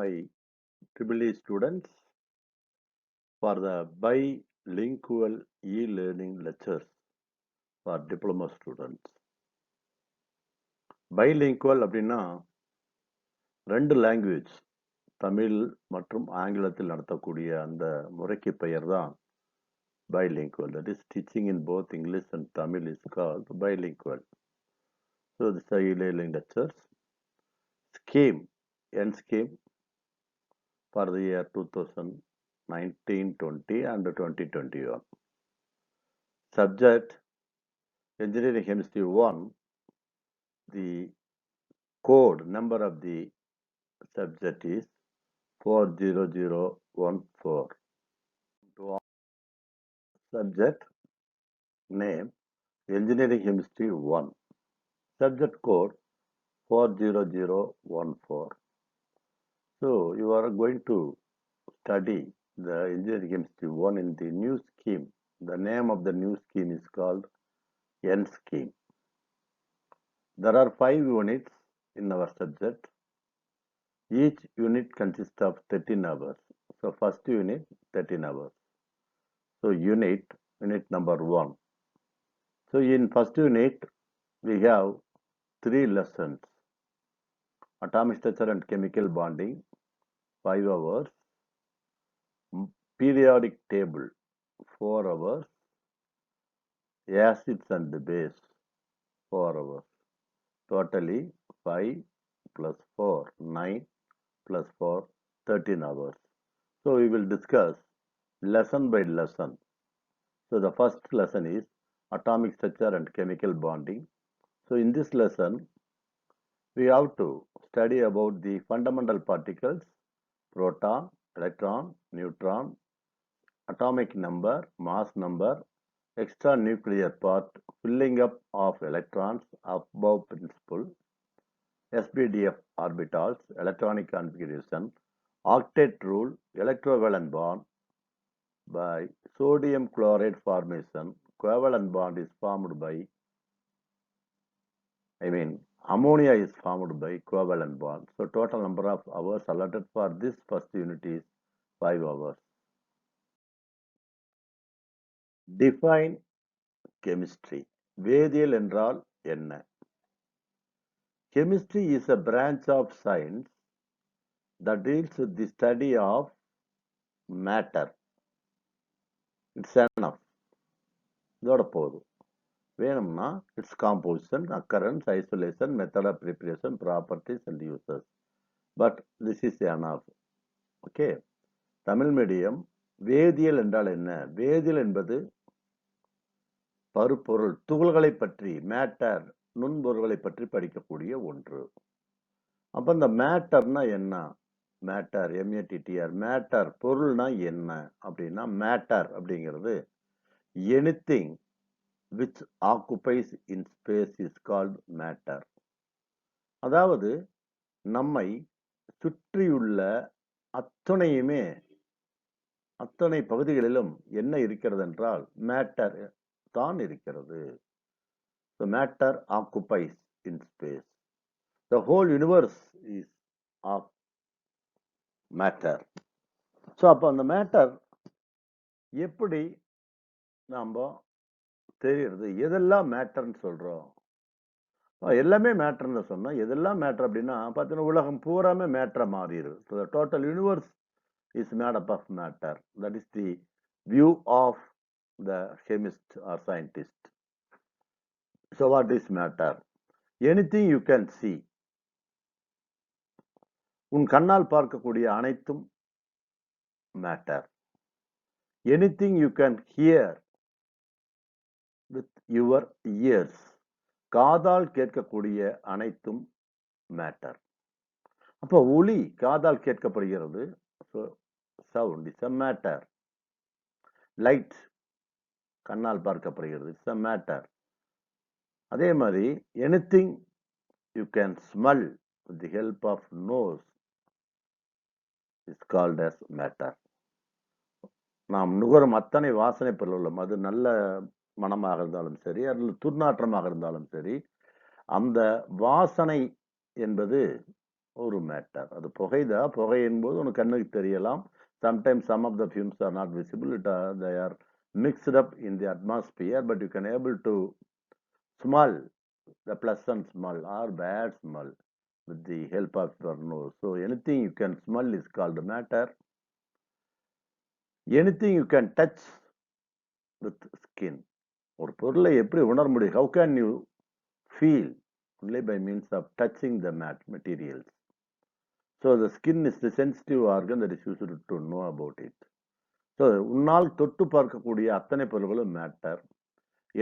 my EEE students for the bilingual e-learning lectures for diploma students. Bilingual அப்படின்னா ரெண்டு language Tamil மற்றும் ஆங்கிலத்தில் நடத்தக்கூடிய அந்த முறைக்கு பெயர் தான் bilingual. That is teaching in both English and Tamil is called bilingual. So this is e-learning lectures. Scheme, end scheme for the year 2019-20 and 2021. Subject Engineering Chemistry 1. The code number of the subject is 40014. Subject name Engineering Chemistry 1. Subject code 40014. So you are going to study the Engineering Chemistry 1 in the new scheme. The name of the new scheme is called N scheme. There are 5 units in our subject. Each unit consists of 13 hours. So first unit 13 hours. So unit number 1. So in first unit we have 3 lessons. Atomic structure and chemical bonding 5 hours. Periodic table 4 hours. Acids and base 4 hours. Totally 5 plus 4 9 plus 4 13 hours. So we will discuss lesson by lesson. So the first lesson is atomic structure and chemical bonding. So in this lesson we have to study about the fundamental particles, proton, electron, neutron, atomic number, mass number, extra nuclear part, filling up of electrons, above principle, SBDF orbitals, electronic configuration, octet rule, electrovalent bond. By sodium chloride formation, covalent bond is formed by, ammonia is formed by covalent bond. So total number of hours allotted for this first unit is 5 hours. Define chemistry. வேதியியல் என்றால் என்ன? Chemistry is a branch of science that deals with the study of matter. It's enough. இதோட போதும். வேணும்னா its composition, occurrence, isolation, method of preparation, properties and uses. But this is enough. Okay. Tamil medium வேதியியல் என்றால் என்ன? வேதியியல் என்பது பருப்பொருள் துகள்களை பற்றி, மேட்டர், நுண்பொருள்களை பற்றி படிக்கக்கூடிய ஒன்று. அப்ப இந்த மேட்டர்னா என்ன? மேட்டர், MATTR, மேட்டர் பொருள்னா என்ன அப்படின்னா, மேட்டர் அப்படிங்கிறது anything which occupies in space is called matter. அதாவது நம்மை சுற்றியுள்ள அத்தனை பகுதிகளிலும் என்ன இருக்கிறது என்றால் மேட்டர் தான் இருக்கிறது. So matter occupies in space. The whole universe is of matter. So அப்ப அந்த மேட்டர் எப்படி நாம தெரியுது? எதெல்லாம் மேட்டர்னு சொல்றோம்? எல்லாமே மேட்டர்னு சொன்னா எதெல்லாம் மேட்டர் அப்படின்னா பார்த்தீங்கன்னா உலகம் பூராமே மேட்டரா மாறிடுது. So the total universe is made up of matter. That is the view of the chemist or scientist. So what is matter? Anything you can see. உன் கண்ணால் பார்க்கக்கூடிய அனைத்தும் matter. Anything you can hear with your ears. காதால் கேட்கக்கூடிய அனைத்தும் matter. அப்போ ஒலி காதால் கேட்கப்படுகிறது. So sound is a matter. Light கண்ணால் பார்க்கப்படுகிறது. It's a matter. அதே மாதிரி anything you can smell with the help of nose is called as matter. நாம் நுகரும் அத்தனை வாசனை பொருளும் அது நல்ல மனமாக இருந்தாலும் சரி, அல்லது துர்நாற்றமாக இருந்தாலும் சரி, அந்த வாசனை என்பது ஒரு மேட்டர். அது புகைதான். புகை என்பது உனக்கு கண்ணுக்கு தெரியலாம். Sometimes some of the fumes are not visible. They are mixed up in the atmosphere, but you can able to smell the pleasant smell or bad smell with the help of your nose. So anything you can smell is called matter. Anything you can touch with skin. ஒரு பொருளை எப்படி உணர முடியும்? How can you feel? Only by means of touching the materials. So the skin is the sensitive organ that is used to know about it. So உன்னால் தொட்டு பார்க்கக்கூடிய அத்தனை பொருள்களும் matter.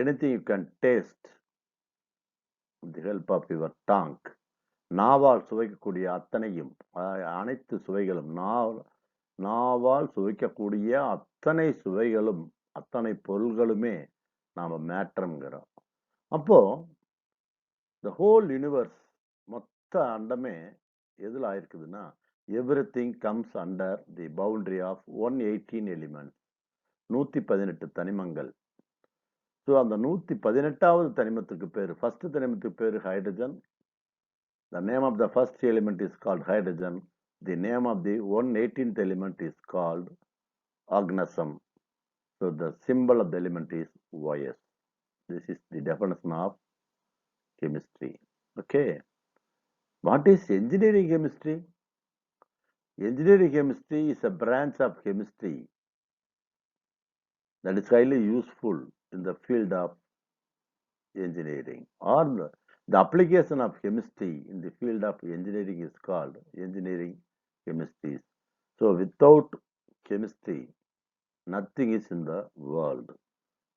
Anything you can taste with the help of your tongue. நாவால் சுவைக்கக்கூடிய அத்தனையும் அனைத்து சுவைகளும் நாவால் சுவைக்கக்கூடிய அத்தனை சுவைகளும் அத்தனை பொருள்களுமே நாம மேட்டர்ங்கிறோம். அப்போ the whole universe மொத்த அண்டமே எதில் ஆயிருக்குதுன்னா everything comes under the boundary of 118 elements. 118 தனிமங்கள். ஸோ அந்த 118வது தனிமத்துக்கு பேரு, ஃபர்ஸ்ட் தனிமத்துக்கு பேரு hydrogen. The name of the first element is called hydrogen. The name of the 118th element is called organism. So the symbol of the element is YS. This is the definition of chemistry. Okay. What is engineering chemistry? Engineering chemistry is a branch of chemistry that is highly useful in the field of engineering, or the application of chemistry in the field of engineering is called engineering chemistry. So without chemistry, nothing is in the world.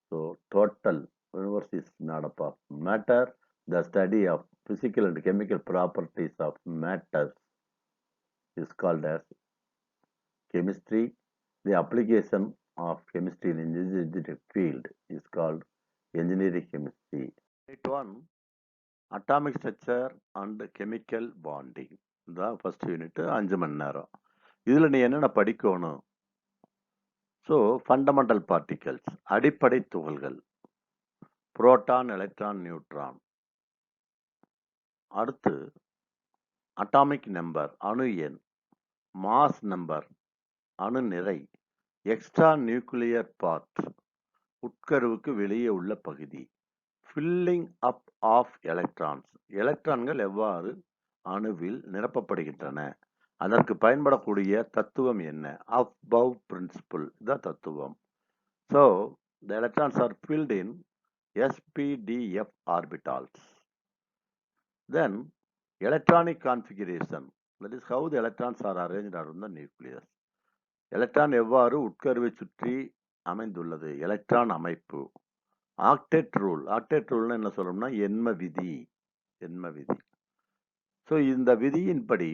So total universe is made up of matter. The study of physical and chemical properties of matter is called as chemistry. The application of chemistry in engineering field is called engineering chemistry. Unit 1, atomic structure and chemical bonding. The first unit 5 மணி நேரம். இதுல நீ என்னென்ன படிக்கணும்? So fundamental particles, அடிப்படை துகள்கள், proton, electron, neutron. அடுத்து atomic number, அணு எண், மாஸ் நம்பர், அணு நிறை, எக்ஸ்ட்ரா நியூக்ளியர் பார்ட், உட்கருவுக்கு வெளியே உள்ள பகுதி, ஃபில்லிங் அப் ஆஃப் எலக்ட்ரான்ஸ், எலக்ட்ரான்கள் எவ்வாறு அணுவில் நிரப்பப்படுகின்றன, அதற்கு பயன்படக்கூடிய தத்துவம் என்ன, அபவ் பிரின்சிபிள், இதான் தத்துவம். So the electrons are filled in sp,d,f orbitals. Then electronic configuration, that is how the electrons are arranged around the nucleus. Electron எவ்வாறு உட்கருவை சுற்றி அமைந்துள்ளது, எலக்ட்ரான் அமைப்பு. ஆக்டெட் ரூல், ஆக்டெட் ரூல்னு என்ன சொல்லணும்னா எண்ம விதி, எண்ம விதி. ஸோ இந்த விதியின்படி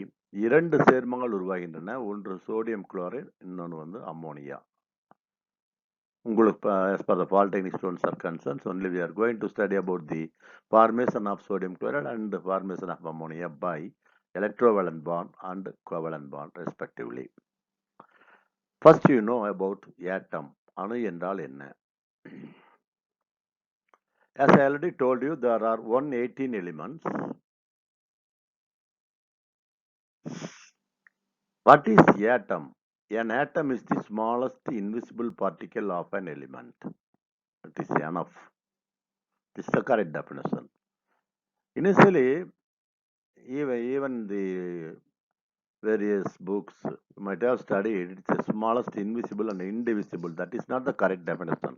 2 சேர்மங்கள் உருவாகின்றன. ஒன்று சோடியம் குளோரைடு, இன்னொன்று அம்மோனியா. உங்களுக்கு as per the polytechnic students are concerned, only we are going to study about the formation of sodium chloride and the formation of ammonia by electrovalent bond and covalent bond respectively. First you know about atom. அணு என்றால் என்ன? As I already told you, there are 118 elements. What is atom? An atom is the smallest invisible particle of an element. It is enough. This is the correct definition. Initially, even the various books you might have studied, it's the smallest invisible and indivisible. That is not the correct definition.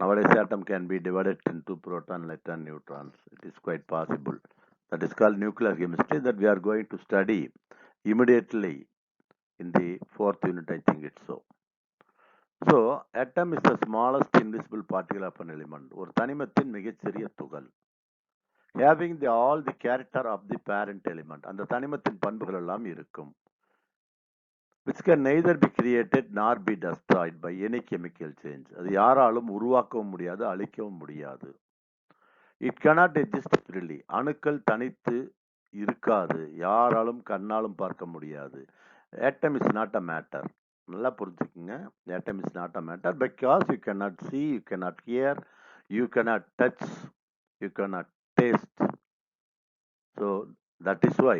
Nowadays, atom can be divided into proton, electron, neutrons. It is quite possible. That is called nuclear chemistry, that we are going to study immediately in the 4th unit, I think it's so. So, atom is the smallest invisible particle of an element. ஒரு தனிமத்தின் மிகச்சிறிய துகள். Having all the character of the parent element. அந்த தனிமத்தின் பண்புகள் எல்லாம் இருக்கும். Which can neither be created nor be destroyed by any chemical change. அது யாராலும் உருவாக்கவும் முடியாது, அழிக்கவும் முடியாது. It cannot exist freely. அணுக்கள் தனித்து இருக்காது, யாராலும் கண்ணாலும் பார்க்க முடியாது. Atom is not a matter. நல்லா புரிஞ்சுக்குங்க. Atom is not a matter because you cannot see, you cannot hear, you cannot touch, you cannot taste. So that is why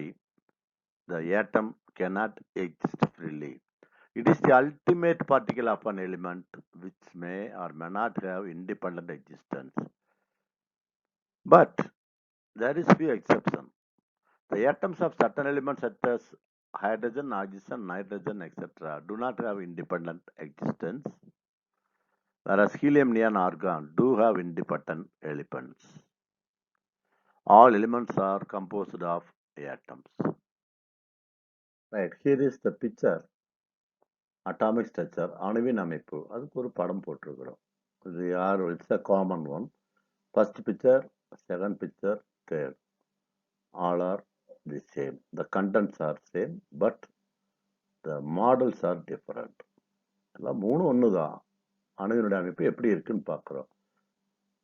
the atom cannot exist freely. It is the ultimate particle of an element which may or may not have independent existence. But there is few exceptions. The atoms of certain elements such as hydrogen, oxygen, nitrogen, etc. do not have independent existence, whereas helium, neon, argon do have independent elements. All elements are composed of atoms. Right, here is the picture. Atomic structure, அணுவின் அமைப்பு, அதுக்கு ஒரு படம் போட்டிருக்கிறோம். It's a common one. First picture, second picture, third. All are the same. The contents are same, but the models are different. எல்லாம் மூணு ஒன்று தான். அணுவினுடைய அமைப்பு எப்படி இருக்குன்னு பார்க்குறோம்.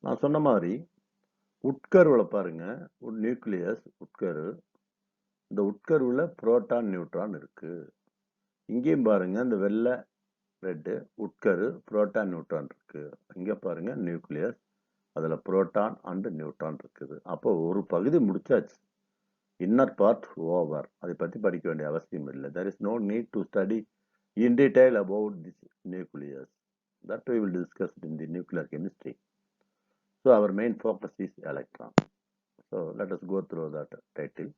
நான் சொன்ன மாதிரி உட்கருவில் பாருங்க, ஒரு நியூக்ளியஸ் உட்கரு. இந்த உட்கருவில் புரோட்டான் நியூட்ரான் இருக்கு. இங்கேயும் பாருங்க, இந்த வெள்ளை ரெட்டு உட்கரு புரோட்டான் நியூட்ரான் இருக்கு. இங்கே பாருங்க நியூக்ளியஸ், அதில் புரோட்டான் அண்ட் நியூட்ரான் இருக்குது. அப்போ ஒரு பகுதி முடிச்சாச்சு. Inner part over. அதை பற்றி படிக்க வேண்டிய அவசியம் இல்லை. there is no need to study in detail about this nucleus. That we will discuss in the nuclear chemistry. So our main focus is electron. So let us go through that title.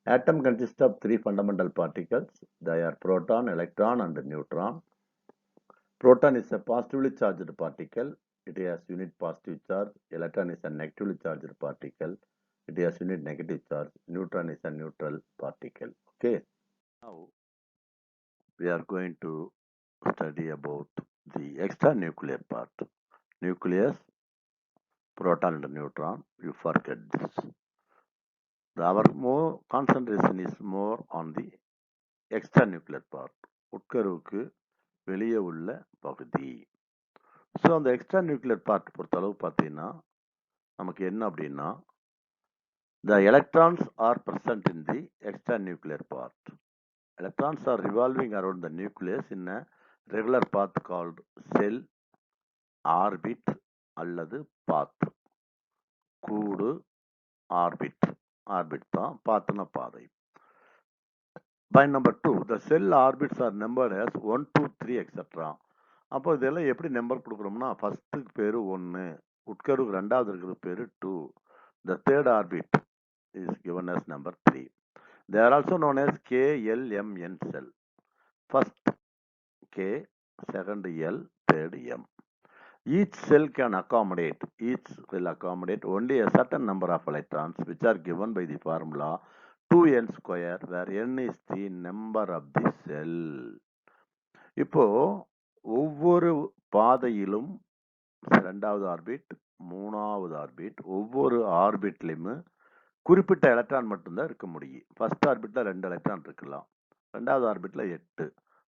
Atom consists of three fundamental particles. They are proton, electron and neutron. Proton is a positively charged particle. It has unit positive charge. Electron is a negatively charged particle. It has unit negative charge. Neutron is a neutral particle. Okay. Now we are going to study about the extranuclear part. Nucleus, proton and neutron. You forget this. Our more concentration is more on the extranuclear part. உட்கருவுக்கு வெளியே உள்ள பகுதி. So அந்த extra nuclear part பொறுத்தளவு பார்த்தீங்கன்னா நமக்கு என்ன அப்படின்னா, the electrons are present in the extranuclear part. Electrons are revolving around the nucleus in a regular path called cell, orbit அல்லது path. கூடு, ஆர்பிட். ஆர்பிட் தான், பாத்னா பாதை. By number 2, the cell orbits are numbered as 1, 2, 3, etc. அப்போ இதெல்லாம் எப்படி number கொடுக்குறோம்னா, ஃபர்ஸ்ட்டுக்கு பேர் 1, உட்கருக்கு ரெண்டாவது இருக்கிற பேர் 2. The third orbit is given as number 3. They are also known as K, L, M, N cell. First K, second L, third M. Each cell will accommodate only a certain number of electrons, which are given by the formula 2n square, where n is the number of the cell. இப்போ ஒவ்வொரு பாதையிலும் ரெண்டாவது orbit, மூணாவது orbit, ஒவ்வொரு ஆர்பிட்லையும் குறிப்பிட்ட electron மட்டும்தான் இருக்க முடியும். First ஆர்பிட்ல 2 electron இருக்கலாம், ரெண்டாவது ஆர்பிட்ல 8,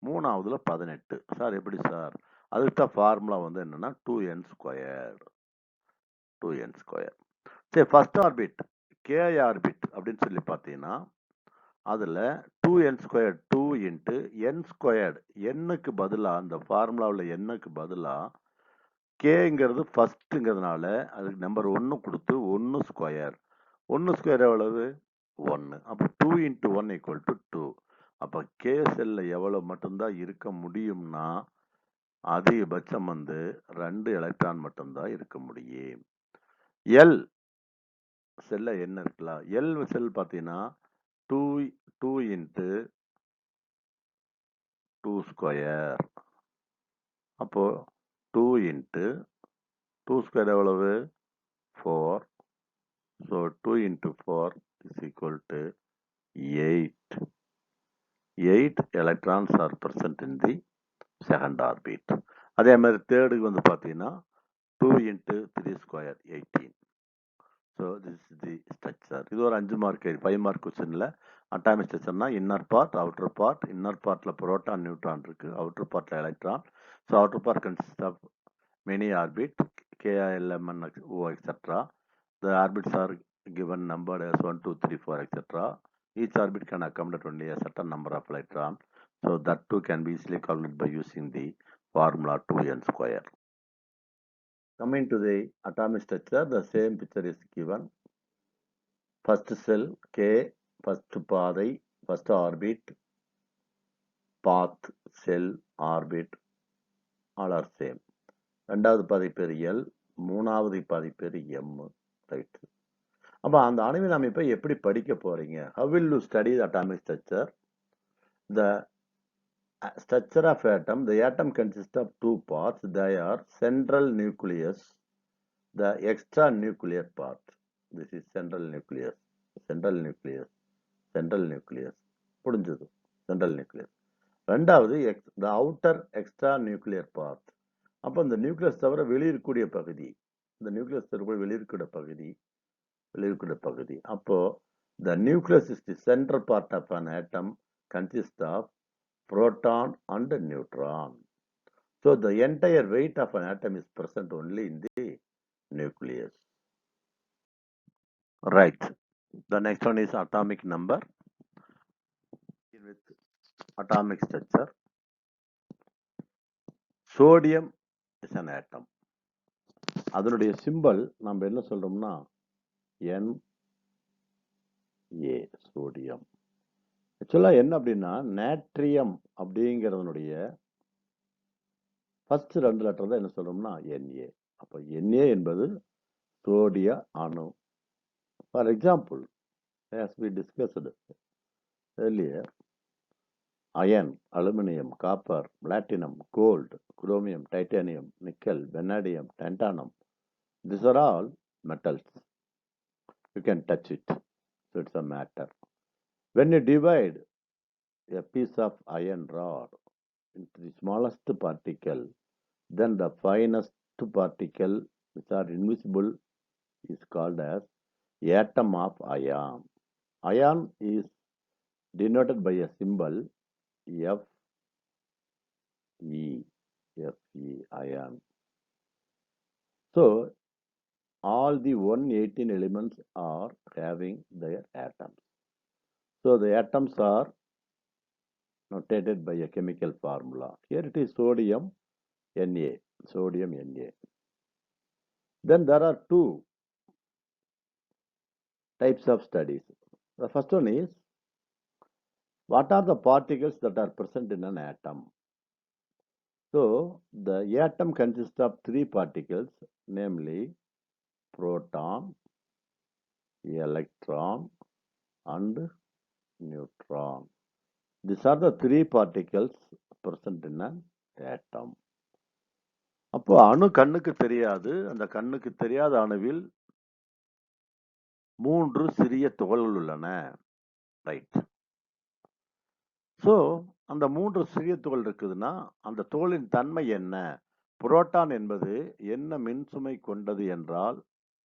மூணாவதுல 18. சார் எப்படி சார்? அதுக்கு தான் ஃபார்முலா வந்து என்னன்னா 2n ஸ்கொயர். 2n square. சரி, ஃபர்ஸ்ட் ஆர்பிட் கே ஆர்பிட் அப்படின்னு சொல்லி பார்த்தீங்கன்னா அதில் 2n square 2 into n squared, எண்ணுக்கு பதிலாக அந்த ஃபார்முலாவில் எண்ணுக்கு பதிலாக கேங்கிறது ஃபஸ்ட்டுங்கிறதுனால அதுக்கு நம்பர் 1 கொடுத்து 1 ஸ்கொயர். 1 ஸ்கொயர் எவ்வளவு? 1. அப்போ 2 இன்ட்டு 1 ஈக்குவல் டு 2. அப்போ கே செல்ல எவ்வளோ மட்டும்தான் இருக்க முடியும்னா அதிகபட்சம் வந்து 2 எலக்ட்ரான் மட்டும்தான் இருக்க முடியும். எல் செல்ல என்ன இருக்கலாம்? எல் செல் பார்த்தீங்கன்னா 2 இன்ட்டு 2 ஸ்கொயர். அப்போ 2 இன்ட்டு 2 ஸ்கொயர் எவ்வளவு? 4. So 2 into 4 is equal to 8. 8 electrons are present in the second orbit. அதே மாதிரி தேர்டுக்கு வந்து பார்த்தீங்கன்னா 2 into 3 square 18. So this is the structure. இது ஒரு 5 மார்க் 5 மார்க் கொஸ்டினில் அட்டாமிக் ஸ்ட்ரக்சர்னா inner part, outer part. Inner பார்ட்டில் புரோட்டான் நியூட்ரான் இருக்குது, அவுட்டர் பார்ட்டில் electron. So outer part consist of many orbit, KLMN, O, etc. The orbits are given numbered as 1, 2, 3, 4, etc. Each orbit can accommodate only a certain number of electrons. So that too can be easily calculated by using the formula 2n square. Coming to the atomic structure, the same picture is given. First cell K, first பாதை, first orbit, path, cell, orbit, all are same. ரெண்டாவது பாதி பேர் L, மூணாவது பாதி பேர் M. Right. அப்போ அந்த அணுவின் அமைப்பை எப்படி படிக்க போறீங்க? How will you study the atomic structure? The structure of atom, the atom consists of two parts. They are central nucleus, the extranuclear part. This is central nucleus, central nucleus, central nucleus. புரிஞ்சது? Central nucleus. ரெண்டாவது the outer extranuclear part. அப்போ இந்த nucleus தவிர வெளியிருக்கக்கூடிய பகுதி, இந்த nucleus தவிர வெளியிருக்கிற பகுதி. அப்போ the nucleus is the central part of an atom, consists of proton and neutron. So the entire weight of an atom is present only in the nucleus. Right. The next one is atomic number. With atomic structure, sodium is an atom. அதனுடைய symbol நம்ம என்ன சொல்றோம்னா Na, sodium. ஆக்சுவலா என்ன அப்படின்னா natrium அப்படிங்கிறதுனுடைய first 2 letter தான் என்ன சொல்றோம்னா Na. அப்போ Na என்பது சோடிய அணு. For example, as we discussed earlier, iron, aluminum, copper, platinum, gold, chromium, titanium, nickel, vanadium, tantalum. These are all metals. You can touch it. So it's a matter. When you divide a piece of iron rod into the smallest particle, then the finest particle, which are invisible, is called as atom of iron. Iron is denoted by a symbol Fe, iron. So all the 118 elements are having their atoms. So the atoms are notated by a chemical formula. Here it is sodium Na, sodium Na. Then there are two types of studies. The first one is, what are the particles that are present in an atom? So the atom consists of 3 particles, namely proton, electron, and neutron. These are the 3 particles present in an atom. அப்போ அணு கண்ணுக்கு தெரியாது. அந்த கண்ணுக்கு தெரியாத அணுவில் 3 சிறிய துகள்கள் உள்ளன. ரைட். ஸோ அந்த 3 சிறிய துகள் இருக்குதுன்னா அந்த துகளின் தன்மை என்ன? புரோட்டான் என்பது என்ன மின்சுமை கொண்டது என்றால்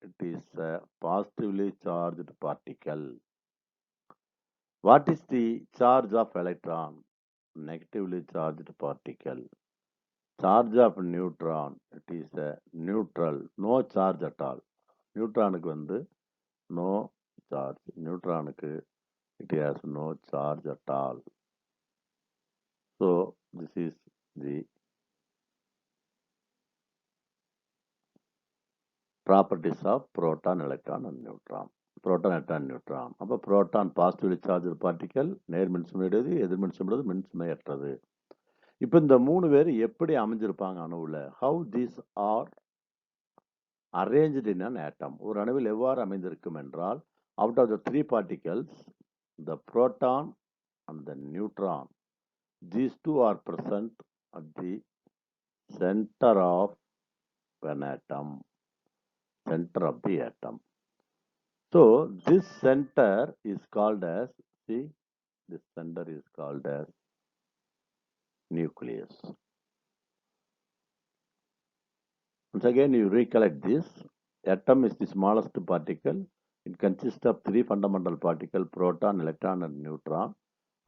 it is a positively charged particle. What is the charge of electron? Negatively charged particle. Charge of neutron, it is a neutral, no charge at all. நியூட்ரானுக்கு வந்து no charge. நியூட்ரானுக்கு it has no charge at all. So this is the properties of proton, electron and neutron. Proton, electron, neutron. அப்போ proton positively charged particle, நேர் மின்சுமையுடையது, எதிர் மின்சுமையுடையது, மின்சுமையற்றது. இப்போ இந்த 3 பேர் எப்படி அமைஞ்சிருப்பாங்க அணுவுல? How these are arranged in an atom. ஒரு அணுவில் எவ்வாறு அமைந்திருக்கும் என்றால், out of the 3 particles, the proton and the neutron, these 2 are present at the center of an atom. Center of the atom. So this center is called as, see, this center is called as nucleus. Once again, you recollect this. Atom is the smallest particle. It consists of 3 fundamental particles, proton, electron, and neutron.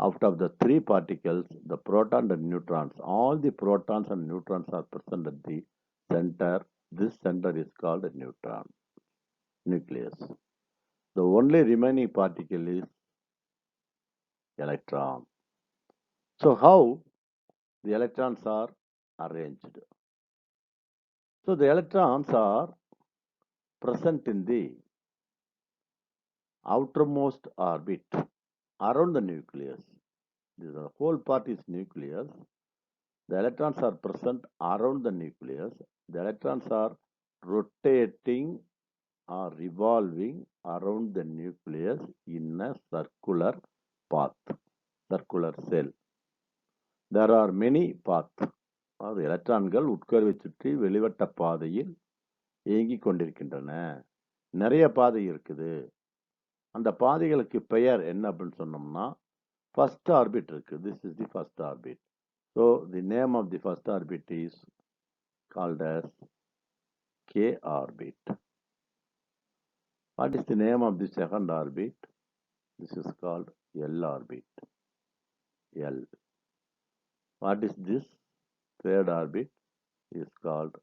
Out of the 3 particles, the proton and neutrons, all the protons and neutrons are present at the center. This center is called a neutron, nucleus. The only remaining particle is electron. So how the electrons are arranged? So the electrons are present in the outermost orbit. around the nucleus. The whole part is nucleus. The electrons are present around the nucleus. The electrons are rotating or revolving around the nucleus in a circular path, circular cell. There are many paths. அதாவது எலக்ட்ரான்கள் உட்கருவை சுற்றி வெளிவட்ட பாதையில் இயங்கிக் கொண்டிருக்கின்றன. நிறைய பாதை இருக்குது. அந்த பாதைகளுக்கு பெயர் என்ன அப்படின்னு சொன்னோம்னா ஃபர்ஸ்ட் ஆர்பிட் இருக்கு. This is the first orbit. So the name of the first orbit is called as K orbit. What is the name of the second orbit? This is called L orbit. L. What is this third orbit? Is called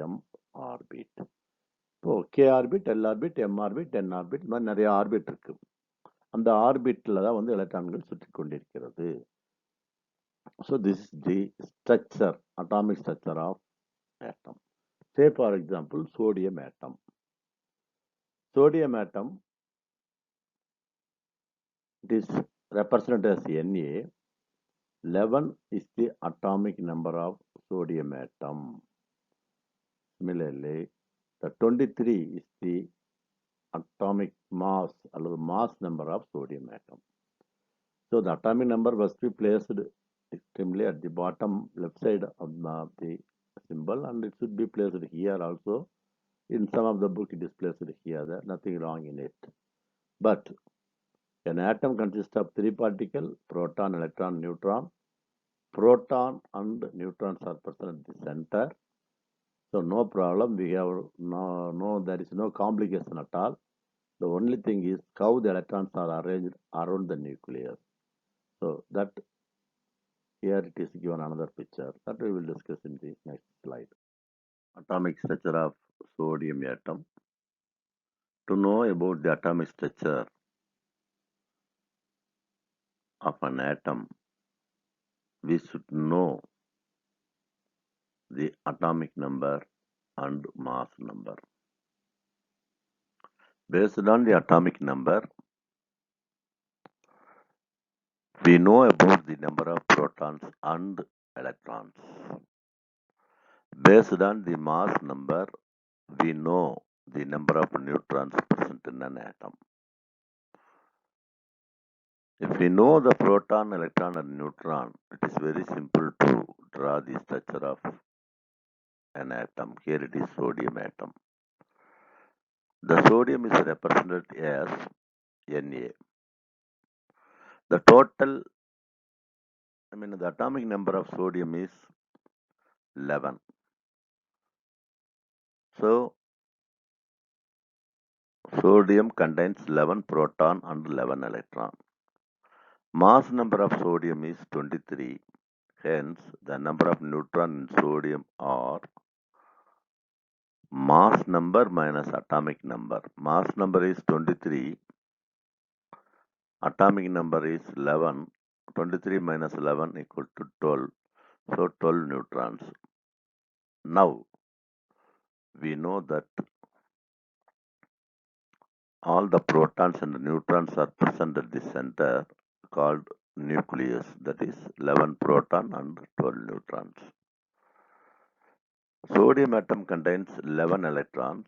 M orbit. So K orbit, L orbit, M orbit, N orbit, இந்த மாதிரி நிறைய orbit இருக்கு. அந்த ஆர்பிட்ல தான் வந்து எலக்ட்ரான்கள் சுற்றி கொண்டிருக்கிறது. So this is the structure, atomic structure of atom. Say for example, sodium atom. Sodium atom, it is represented as Na. 11 is the atomic number of sodium atom. Similarly, the 23 is the atomic mass or mass number of sodium atom. So the atomic number must be placed extremely at the bottom left side of the symbol, and it should be placed here also. In some of the book it is placed here. There nothing wrong in it. But an atom consists of three particles: proton, electron, neutron. Proton and neutrons are present at the center. So no problem. We have there is no complication at all. The only thing is how the electrons are arranged around the nucleus. So that here it is given another picture that we will discuss in the next slide. Atomic structure of sodium atom. To know about the atomic structure of an atom, we should know the atomic number and mass number. Based on the atomic number, we know about the number of protons and electrons. Based on the mass number, we know the number of neutrons present in an atom. If we know the proton, electron, and neutron, it is very simple to draw the structure of an atom. Here it is sodium atom. The sodium is represented as Na. The atomic number of sodium is 11. So, sodium contains 11 proton and 11 electron. Mass number of sodium is 23. Hence, the number of neutron in sodium are mass number minus atomic number. Mass number is 23. Atomic number is 11. 23 minus 11 equal to 12. So, 12 neutrons. Now, we know that all the protons and neutrons are present at the center called nucleus. That is 11 proton and 12 neutrons. Sodium atom contains 11 electrons.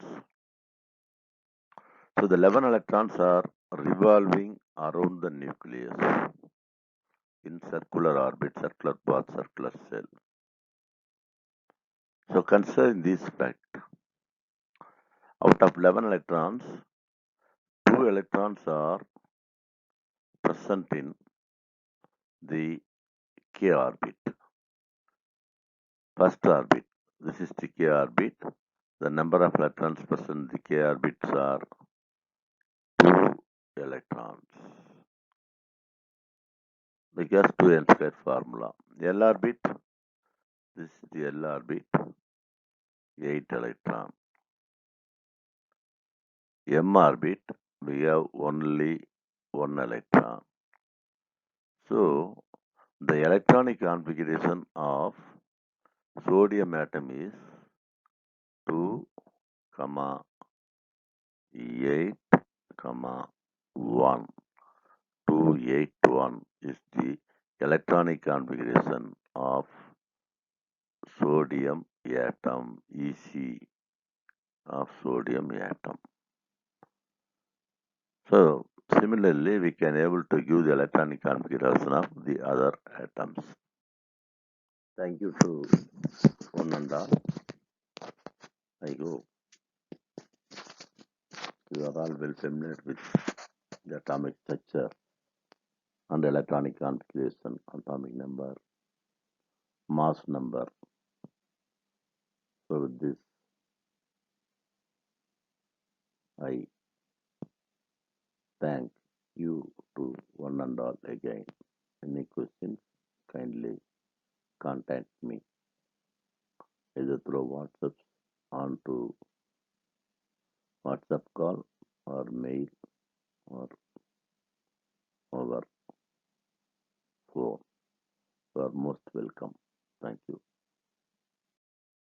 So the 11 electrons are revolving around the nucleus in circular orbit, circular path, circular cell. So considering this fact, out of 11 electrons, 2 electrons are present in the K orbit. First orbit, this is the K orbit. The number of electrons present in the K orbits are 2 electrons. Because 2n square formula. L orbit, this is the L orbit, 8 electron. M orbit, we have only 1 electron. So, the electronic configuration of sodium atom is 2, 8, 1. 281 is the electronic configuration of sodium atom, EC of sodium atom. So similarly, we can able to give the electronic configuration of the other atoms. Thank you to one and all. I hope you are all well familiar with the atomic structure and electronic configuration, atomic number, mass number. So with this, I thank you to one and all again. Any questions, kindly contact me either through WhatsApp on to WhatsApp call or mail or over phone. You are most welcome. Thank you.